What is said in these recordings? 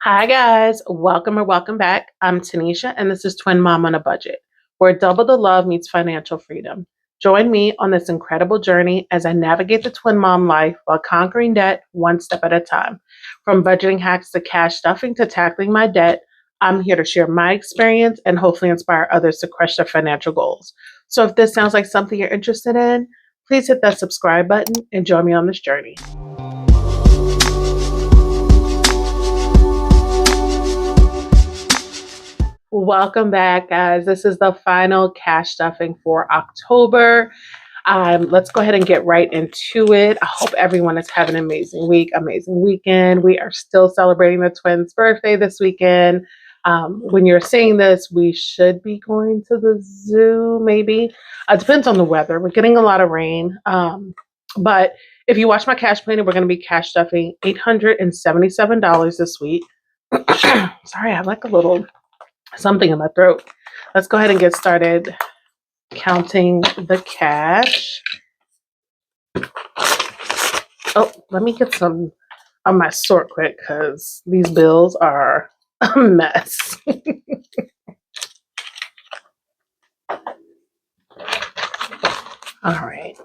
Hi guys, welcome or welcome back. I'm Tanisha and this is Twin Mom on a Budget, where double the love meets financial freedom. Join me on this incredible journey as I navigate the twin mom life while conquering debt one step at a time. From budgeting hacks to cash stuffing to tackling my debt, I'm here to share my experience and hopefully inspire others to crush their financial goals. So if this sounds like something you're interested in, please hit that subscribe button and join me on this journey. Welcome back, guys. This is the final cash stuffing for October. Let's go ahead and get right into it. I hope everyone is having an amazing week, amazing weekend. We are still celebrating the twins' birthday this weekend. When you're seeing this, we should be going to the zoo, maybe. It depends on the weather. We're getting a lot of rain. But if you watch my cash planning, we're going to be cash stuffing $877 this week. Sorry, I have like a little something in my throat. Let's go ahead and get started counting the cash. Oh, let me get some on my sort quick because these bills are a mess. All right.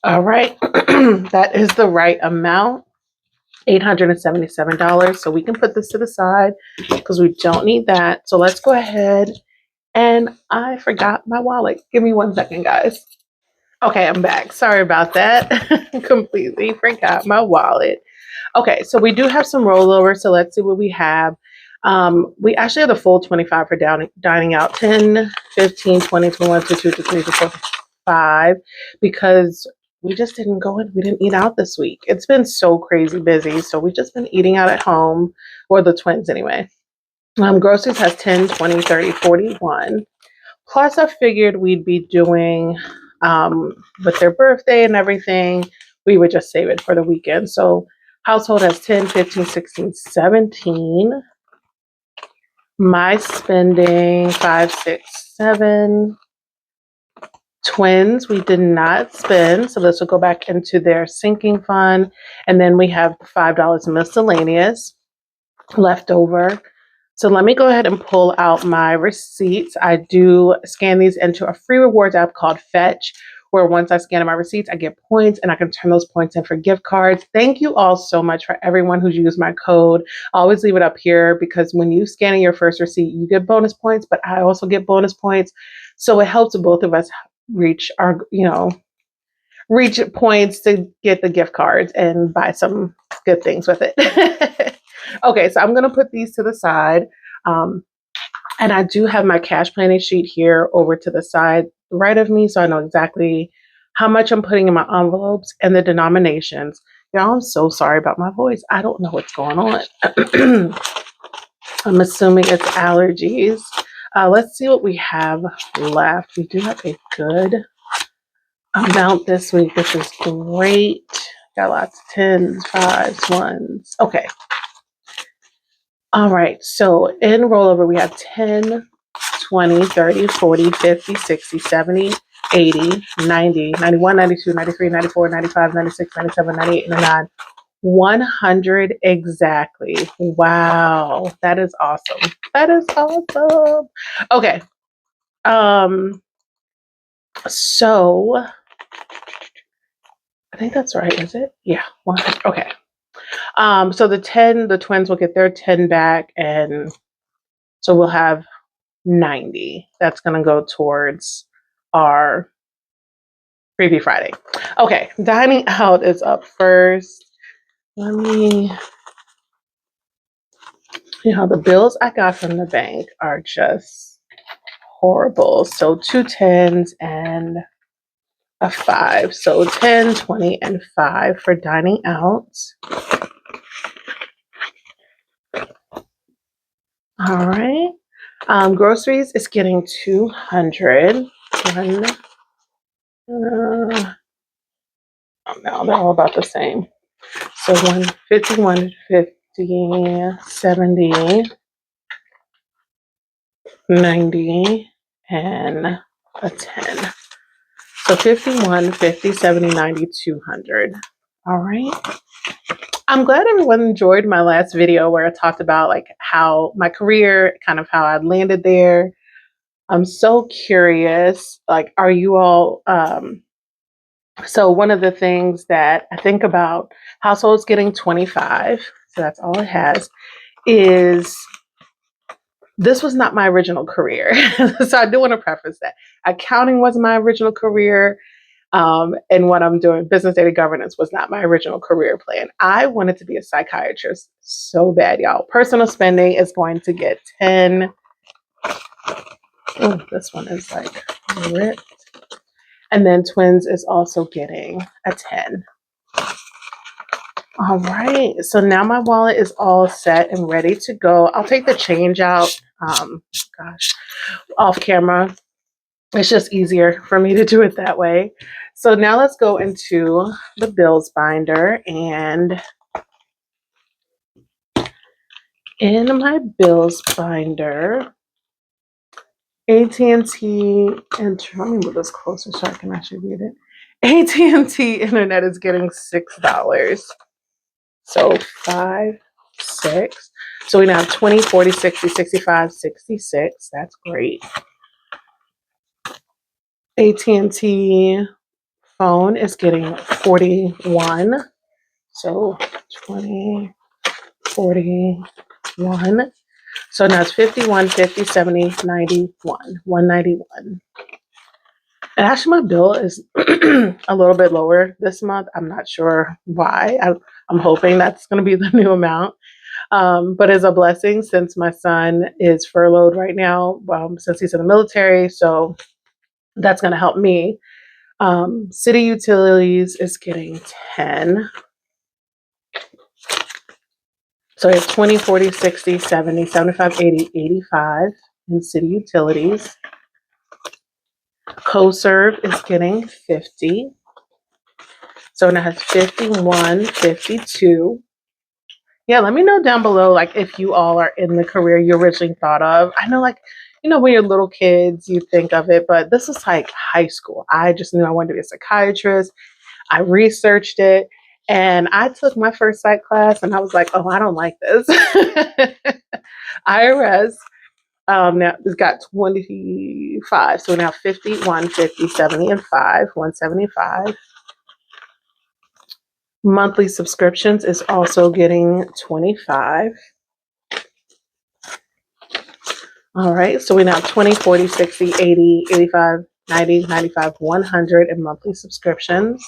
All right. That is the right amount. $877. So we can put this to the side because we don't need that. So let's go ahead. And I forgot my wallet. Give me 1 second, guys. Okay, I'm back. Sorry about that. Completely forgot my wallet. Okay, so we do have some rollover. So let's see what we have. We actually have the full 25 for dining out 10, 15, 20, 21, 22, 23, 24, 5 because we just didn't go in. We didn't eat out this week. It's been so crazy busy. So we've just been eating out at home, or the twins anyway. Groceries has 10, 20, 30, 41. Plus, I figured we'd be doing with their birthday and everything, we would just save it for the weekend. So, household has 10, 15, 16, 17. My spending 5, 6, 7. Twins, we did not spend. So, this will go back into their sinking fund. And then we have $5 miscellaneous left over. So let me go ahead and pull out my receipts. I do scan these into a free rewards app called Fetch, where once I scan my receipts, I get points and I can turn those points in for gift cards. Thank you all so much for everyone who's used my code. I always leave it up here because when you scan in your first receipt, you get bonus points, but I also get bonus points. So it helps both of us reach our, reach points to get the gift cards and buy some good things with it. Okay, so I'm going to put these to the side. And I do have my cash planning sheet here over to the side right of me, so I know exactly how much I'm putting in my envelopes and the denominations. Y'all, I'm so sorry about my voice. I don't know what's going on. I'm assuming it's allergies. Let's see what we have left. We do have a good amount this week, which is great. Got lots of tens, fives, ones. Okay. All right. So in rollover, we have 10, 20, 30, 40, 50, 60, 70, 80, 90, 91, 92, 93, 94, 95, 96, 97, 98, 99, 100 exactly. Wow. That is awesome. That is awesome. Okay. So I think that's right, is it? Yeah, 100. Okay. So the twins will get their 10 back, and so we'll have 90. That's gonna go towards our Preview Friday. Okay, dining out is up first. Let me, the bills I got from the bank are just horrible. So 2 10s and a 5. So 10, 20, and 5 for dining out. All right. Groceries is getting 200. Oh no, they're all about the same. So 150, 150, 70, 90, and a 10. So 51, 50, 70, 90, 200. All right. I'm glad everyone enjoyed my last video where I talked about like how my career, kind of how I landed there. I'm so curious, like, are you all, so one of the things that I think about households getting 25, so that's all it has, is this was not my original career. So I do want to preface that. Accounting was my original career. And what I'm doing, business data governance, was not my original career plan. I wanted to be a psychiatrist so bad, y'all. Personal spending is going to get 10. Oh, this one is like ripped. And then twins is also getting a 10. All right. So now my wallet is all set and ready to go. I'll take the change out, off camera. It's just easier for me to do it that way. So now let's go into the bills binder, and in my bills binder, AT&T, and let me move this closer so I can actually read it. AT&T internet is getting $6. So 5, 6. So we now have 20, 40, 60, 65, 66. That's great. AT&T phone is getting 41. So 20, 41. So now it's 51, 50, 70, 91, 191. And actually, my bill is a little bit lower this month. I'm not sure why. I'm hoping that's going to be the new amount. But it's a blessing since my son is furloughed right now, since he's in the military. So that's going to help me. City utilities is getting 10. So we have 20, 40, 60, 70, 75, 80, 85 in city utilities. CoServe is getting 50. So now it has 51, 52. Yeah, let me know down below, like, if you all are in the career you originally thought of. I know, like, when you're little kids, you think of it, but this is like high school. I just knew I wanted to be a psychiatrist. I researched it, and I took my first psych class, and I was like, oh, I don't like this. IRS, now it's got 25. So now 51, 50, 70, and 5, 175. Monthly subscriptions is also getting 25. All right, so we now have 20, 40, 60, 80, 85, 90, 95, 100 in monthly subscriptions.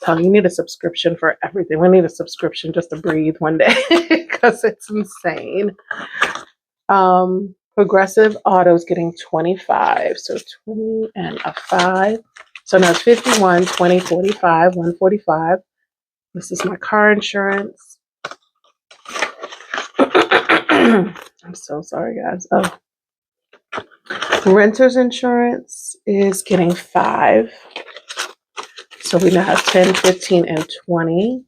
So you need a subscription for everything. We need a subscription just to breathe one day because it's insane. Progressive Auto is getting 25. So 20 and a 5. So now it's 51, 20, 45, 145. This is my car insurance. I'm so sorry, guys. Oh. Renter's insurance is getting 5. So we now have 10, 15, and 20.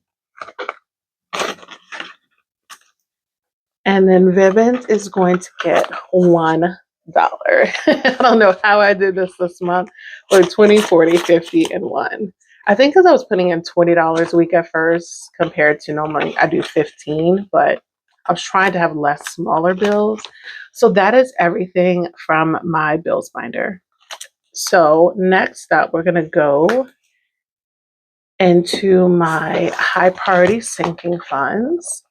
And then Vivint is going to get $1. I don't know how I did this month, but 20, 40, 50, and 1. I think because I was putting in $20 a week at first compared to normally I do 15, but I was trying to have less smaller bills. So that is everything from my bills binder. So next up, we're going to go into my high priority sinking funds.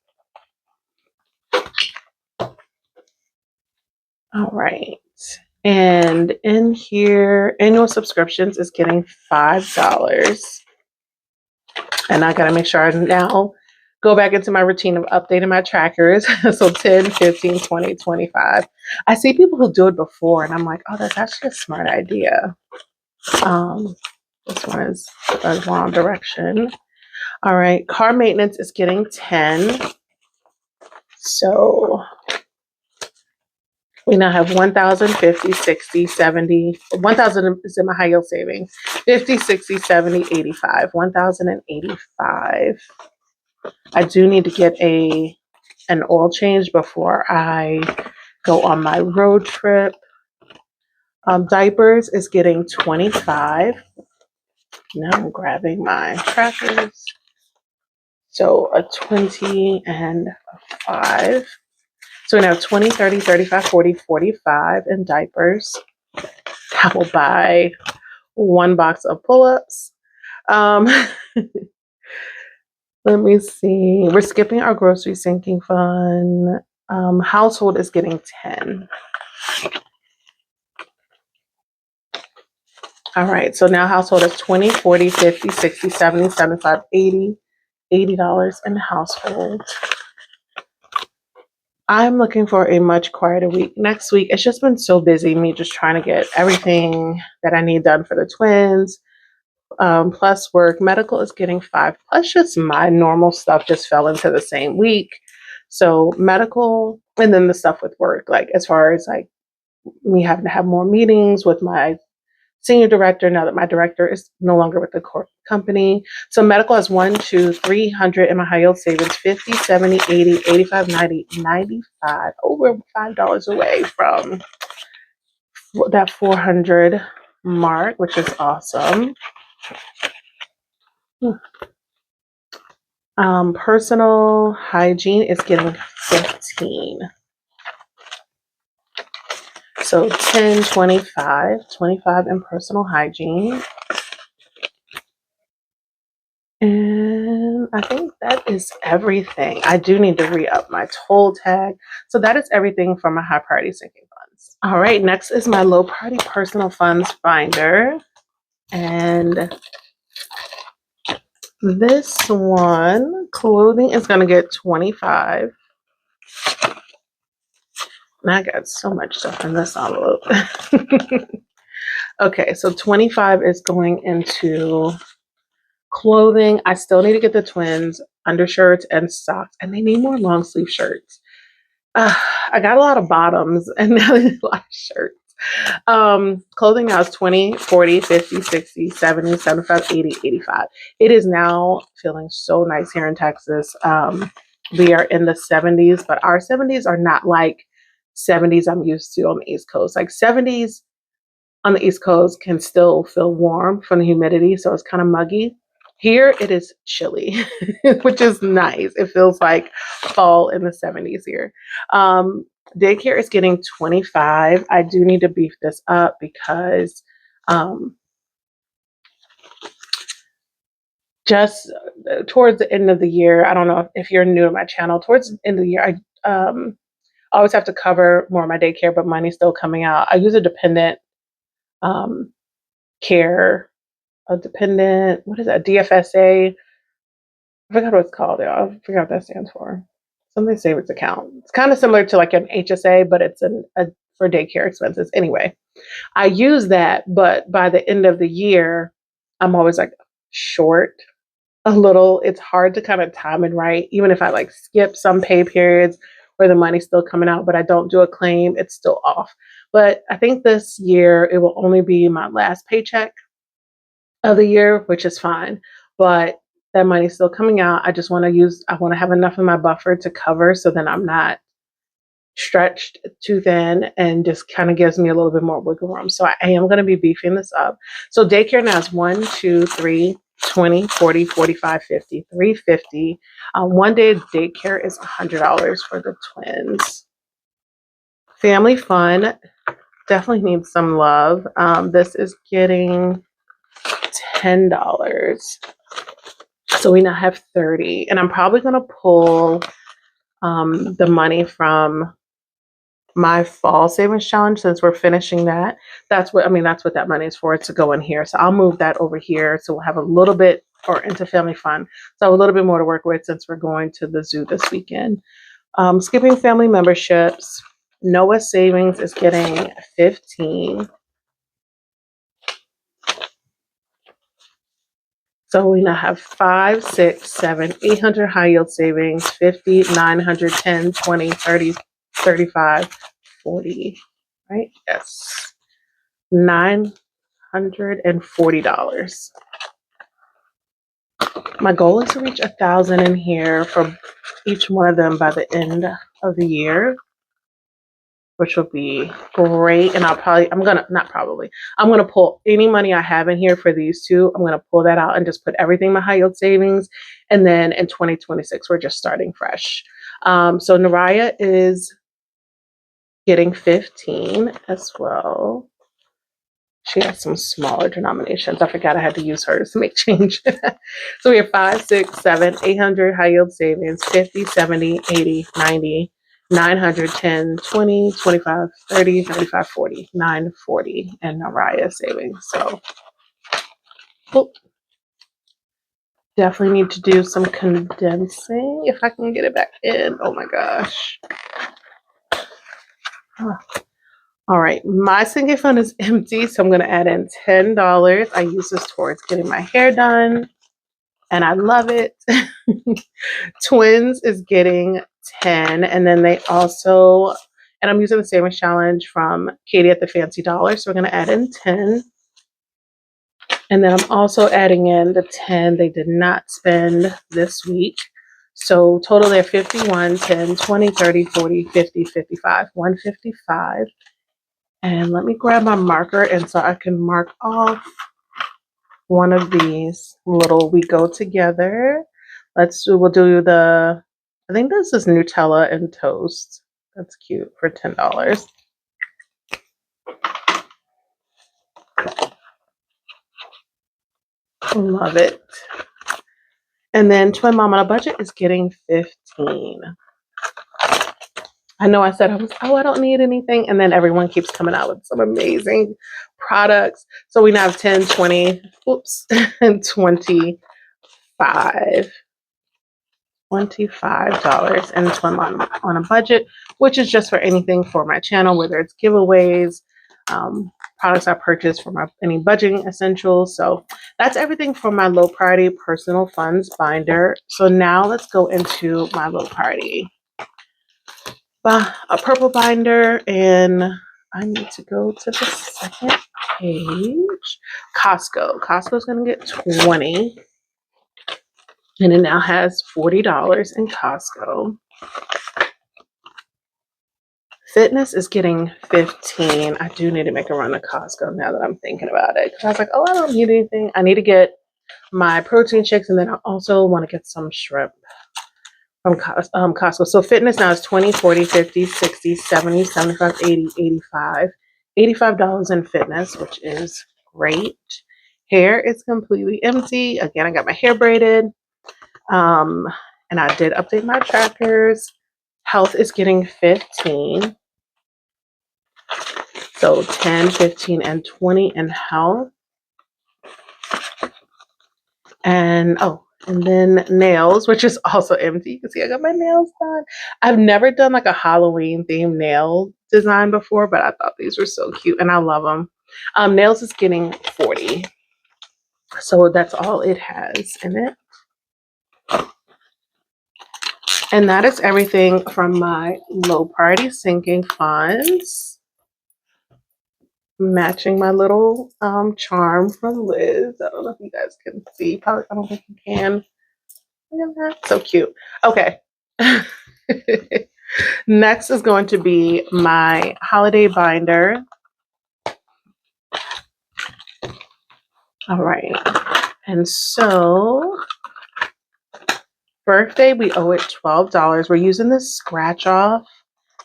All right. And in here, annual subscriptions is getting $5. And I got to make sure I now go back into my routine of updating my trackers. So 10, 15, 20, 25. I see people who do it before, and I'm like, oh, that's actually a smart idea. This one is the wrong direction. All right. Car maintenance is getting 10. So we now have 1,000, 50, 60, 70. 1,000 is in my high yield savings. 50, 60, 70, 85. 1,085. I do need to get an oil change before I go on my road trip. Diapers is getting 25. Now I'm grabbing my trackers. So a 20 and a 5. So we now have 20, 30, 35, 40, 45 in diapers. I will buy one box of pull-ups. Let me see. We're skipping our grocery sinking fund. Household is getting 10. All right. So now household is 20, 40, 50, 60, 70, 75, 80. $80 in household. I'm looking for a much quieter week. Next week, it's just been so busy, me just trying to get everything that I need done for the twins. Plus work. Medical is getting 5. Plus just my normal stuff just fell into the same week. So medical, and then the stuff with work, like as far as like me having to have more meetings with my senior director now that my director is no longer with the company. So medical has 1, 2, 300 in my high yield savings, 50, 70, 80, 85, 90, 95, over $5 away from that 400 mark, which is awesome. Personal hygiene is getting 15. So 10, 25 in personal hygiene. And I think that is everything. I do need to re-up my toll tag. So that is everything for my high priority sinking funds. All right, next is my low priority personal funds binder. And this one, clothing is going to get 25. And I got so much stuff in this envelope. Okay, so 25 is going into clothing. I still need to get the twins undershirts and socks, and they need more long sleeve shirts. I got a lot of bottoms and now there's a lot of shirts. Clothing now is 20, 40, 50, 60, 70, 75, 80, 85. It is now feeling so nice here in Texas. We are in the 70s, but our 70s are not like 70s I'm used to on the East Coast. Like 70s on the East Coast can still feel warm from the humidity, so it's kind of muggy. Here it is chilly, which is nice. It feels like fall in the 70s here. Daycare is getting 25. I do need to beef this up because just towards the end of the year, I don't know if you're new to my channel, towards the end of the year, I always have to cover more of my daycare, but money's still coming out. I use a dependent care, a dependent, what is that, DFSA? I forgot what it's called. I forgot what that stands for. Something savings account. It's kind of similar to like an HSA, but it's for daycare expenses. Anyway, I use that, but by the end of the year, I'm always like short a little. It's hard to kind of time it right. Even if I like skip some pay periods where the money's still coming out, but I don't do a claim, it's still off. But I think this year it will only be my last paycheck of the year, which is fine. But that money's still coming out. I just want I want to have enough in my buffer to cover so then I'm not stretched too thin, and just kind of gives me a little bit more wiggle room. So I am going to be beefing this up. So daycare now is 1, 2, 3, 20, 40, 45, 50, 350. One day daycare is $100 for the twins. Family fun definitely needs some love. This is getting $10. So we now have 30. And I'm probably going to pull the money from my fall savings challenge since we're finishing that. That's what that money is for, to go in here. So I'll move that over here. So we'll have a little bit, or into family fun. So a little bit more to work with since we're going to the zoo this weekend. Skipping family memberships. Noah savings is getting 15. So we now have 5, 6, 7, 800 high yield savings, 50, 900, 10, 20, 30, 35, 40, right? Yes. $940. My goal is to reach 1,000 in here for each one of them by the end of the year, which will be great. And I'm gonna pull any money I have in here for these two. I'm gonna pull that out and just put everything in my high yield savings. And then in 2026, we're just starting fresh. So Naraya is getting 15 as well. She has some smaller denominations. I forgot I had to use hers to make change. So we have 5, 6, 7, 800 high yield savings, 50, 70, 80, 90, 900, 10, 20, 25, 30, 35, 40, 940, and Naraya savings. So definitely need to do some condensing if I can get it back in. Oh my gosh. All right, my sinking fund is empty, so I'm going to add in $10. I use this towards getting my hair done, and I love it. Twins is getting 10, and then they also, and I'm using the savings challenge from Katie at the Fancy Dollar, so we're going to add in 10. And then I'm also adding in the 10 they did not spend this week. So total they're 51, 10, 20, 30, 40, 50, 55, 155. And let me grab my marker, and so I can mark off one of these little we go together. We'll do the, I think this is Nutella and toast. That's cute for $10. Love it. And then Twin Mom on a Budget is getting 15. I know I said I don't need anything, and then everyone keeps coming out with some amazing products. So we now have 10, 20, and 25. $25 and Twin Mom on a Budget, which is just for anything for my channel, whether it's giveaways, products I purchase for any budgeting essentials. So that's everything for my low priority personal funds binder. So now let's go into my low priority. A purple binder, and I need to go to the second page. Costco is going to get 20, and it now has $40 in Costco. Fitness is getting 15. I do need to make a run to Costco now that I'm thinking about it, because I was like, I don't need anything. I need to get my protein shakes, and then I also want to get some shrimp from Costco. So fitness now is 20, 40, 50, 60, 70, 75, 80, 85. $85 in fitness, which is great. Hair is completely empty. Again, I got my hair braided. And I did update my trackers. Health is getting 15. So 10, 15, and 20 in health. And then nails, which is also empty. You can see I got my nails done. I've never done like a Halloween themed nail design before, but I thought these were so cute and I love them. Nails is getting 40. So that's all it has in it. And that is everything from my low priority sinking funds. Matching my little charm from Liz. I don't know if you guys can see. Probably, I don't think you can. Look at that. So cute. Okay. Next is going to be my holiday binder. All right. And so birthday, we owe it $12. We're using this scratch off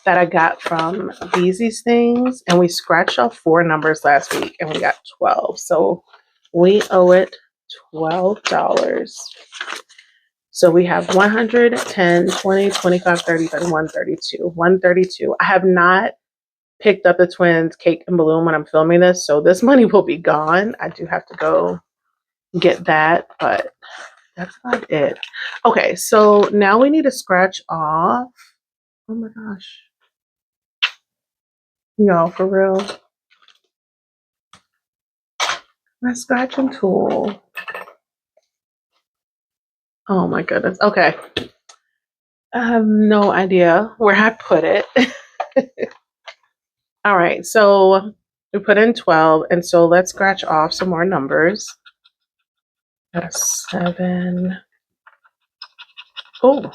that I got from Beezy's Things, and we scratched off 4 numbers last week and we got 12. So we owe it $12. So we have 100, 10, 20, 25, 30, 31, 32, 132. I have not picked up the twins cake and balloon when I'm filming this, so this money will be gone. I do have to go get that, but that's not it. Okay, so now we need to scratch off. Oh my gosh. Y'all, for real. My scratching tool. Oh my goodness. Okay. I have no idea where I put it. All right, so we put in 12, and so let's scratch off some more numbers. Got a 7. Oh.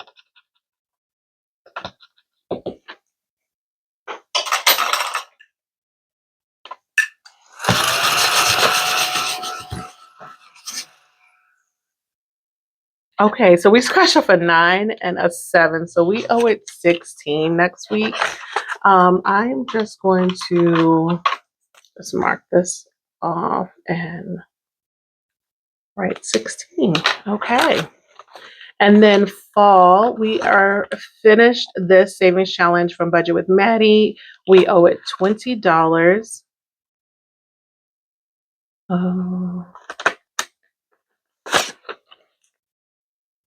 Okay, so we scratched off a 9 and a 7, so we owe it 16 next week. I'm just going to just mark this off and write 16. Okay. And then fall, we are finished this savings challenge from Budget with Maddie. We owe it $20.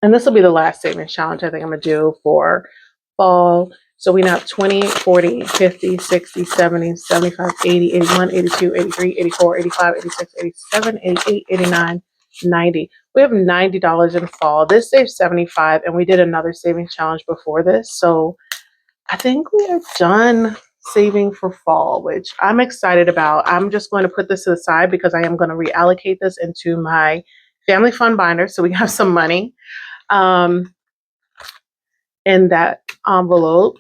And this will be the last savings challenge I think I'm going to do for fall. So we now have 20, 40, 50, 60, 70, 75, 80, 81, 82, 83, 84, 85, 86, 87, 88, 89, 90. We have $90 in fall. This saves 75, and we did another savings challenge before this. So I think we are done saving for fall, which I'm excited about. I'm just going to put this to the side because I am going to reallocate this into my family fund binder so we have some money in that envelope.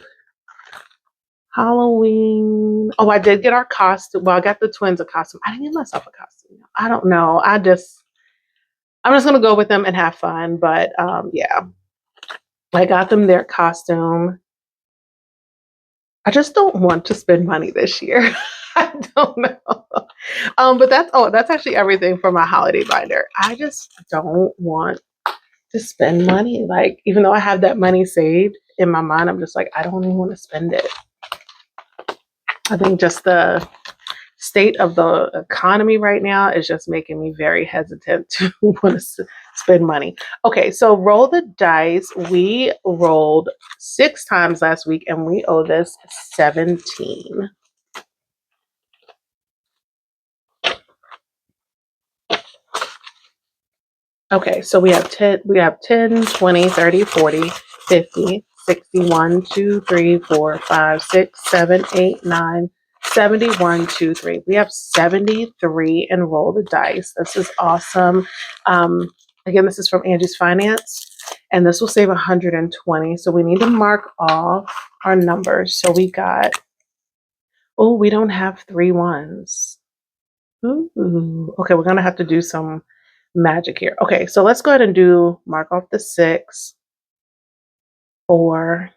Halloween. Oh, I did get our costume. Well, I got the twins a costume. I didn't get myself a costume. I don't know. I'm just gonna go with them and have fun. But yeah, I got them their costume. I just don't want to spend money this year. I don't know. But that's actually everything for my holiday binder. I just don't want to spend money. Like, even though I have that money saved in my mind, I'm just like, I don't even want to spend it. I think just the state of the economy right now is just making me very hesitant to want to spend money. Okay, so roll the dice. We rolled 6 times last week and we owe this 17. Okay, so we have 10, 20, 30, 40, 50, 61, 2, 3, 4, 5, 6, 7, 8, 9, 71, 2, 3. We have 73 and roll the dice. This is awesome. Again, this is from Angie's Finance, and this will save 120. So we need to mark off our numbers. So we got, oh, we don't have 3 ones. Ooh. Okay, we're going to have to do some magic here. Okay, so let's go ahead and mark off the 6, 4.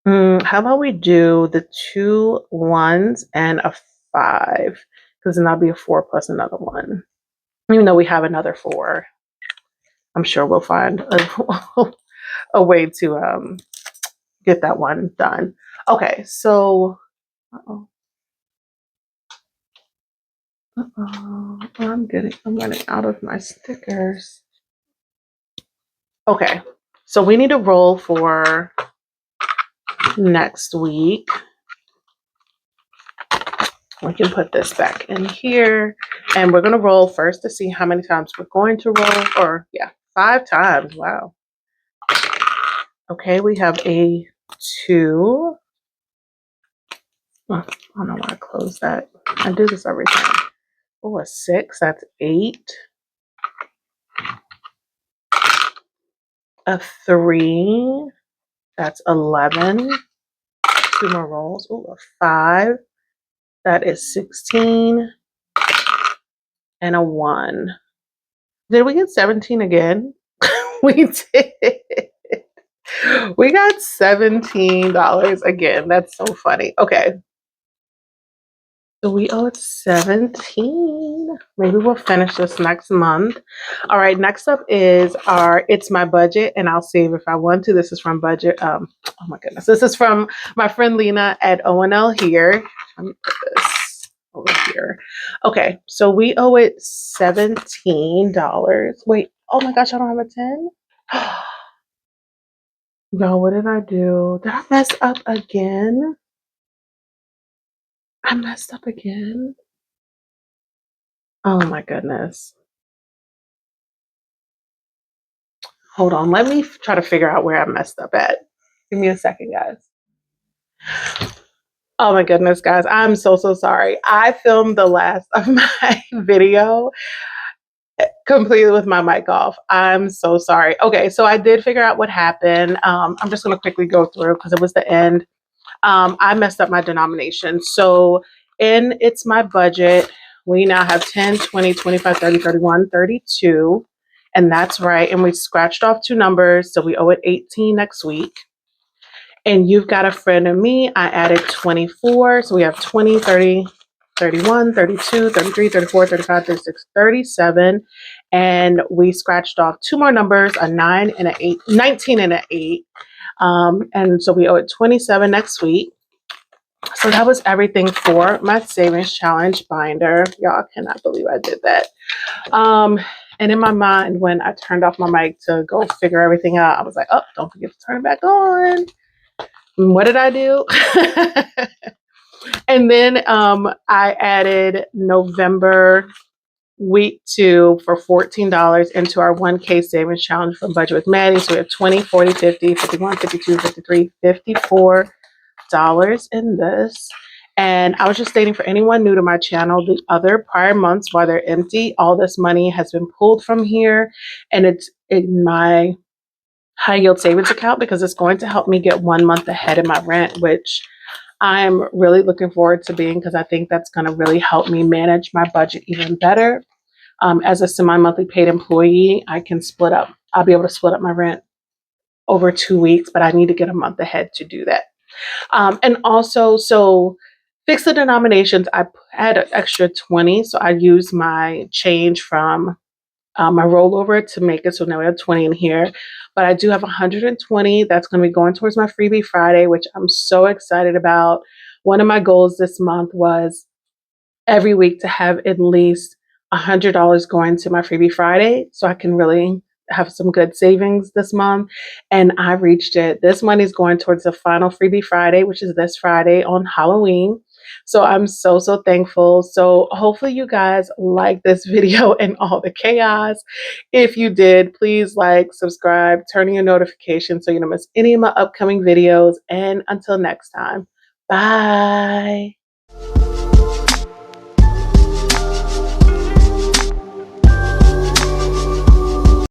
How about we do the 2 1s and a 5? Because then that'll be a 4 plus another 1. Even though we have another 4, I'm sure we'll find a way to get that one done. Okay, so I'm running out of my stickers. Okay, so we need to roll for next week. We can put this back in here, and we're going to roll first to see how many times we're going to roll. Or yeah, 5 times. Wow. Okay, we have a 2. Oh, I don't know why I closed that. I do this every time. Oh, a 6. That's 8. A 3. That's 11. 2 more rolls. Oh, a 5. That is 16. and a 1. Did we get 17 again? We did. We got $17 again. That's so funny. Okay. So we owe it 17. Maybe we'll finish this next month. All right, next up is our It's My Budget, and I'll save if I want to. This is from budget. Oh my goodness. This is from my friend Lena at O&L here. Let me put this over here. Okay, so we owe it $17. Wait, oh my gosh, I don't have a 10. No, what did I do? Did I mess up again? I messed up again. Oh my goodness. Hold on, let me try to figure out where I messed up at. Give me a second, guys. Oh my goodness, guys, I'm so sorry. I filmed the last of my video completely with my mic off. I'm so sorry. Okay, so I did figure out what happened. I'm just going to quickly go through because it was the end. I messed up my denomination. So in It's My Budget, we now have 10, 20, 25, 30, 31, 32. And that's right. And we scratched off 2 numbers. So we owe it 18 next week. And You've Got a Friend in Me, I added 24. So we have 20, 30, 31, 32, 33, 34, 35, 36, 37. And we scratched off 2 more numbers, a 9 and an 8, 19 and an 8. And so we owe it 27 next week. So that was everything for my savings challenge binder. Y'all cannot believe I did that. And in my mind, when I turned off my mic to go figure everything out, I was like, oh, don't forget to turn it back on. And what did I do? And then I added November week 2 for $14 into our 1K savings challenge from Budget with Maddie. So we have 20, 40, 50, 51, 52, 53, 54 dollars in this. And I was just stating for anyone new to my channel, the other prior months, while they're empty, all this money has been pulled from here, and it's in my high yield savings account because it's going to help me get 1 month ahead in my rent, which I'm really looking forward to being, because I think that's going to really help me manage my budget even better. As a semi-monthly paid employee, I can split up. I'll be able to split up my rent over 2 weeks, but I need to get a month ahead to do that. And also, so fix the denominations. I had an extra 20, so I used my change from my rollover to make it so now we have 20 in here. But I do have 120 that's going to be going towards my freebie Friday, which I'm so excited about. One of my goals this month was every week to have at least $100 going to my freebie Friday so I can really have some good savings this month. And I reached it. This money is going towards the final freebie Friday, which is this Friday on Halloween. So I'm so thankful. So hopefully you guys like this video and all the chaos. If you did, please like, subscribe, turn on your notifications so you don't miss any of my upcoming videos. And until next time, bye.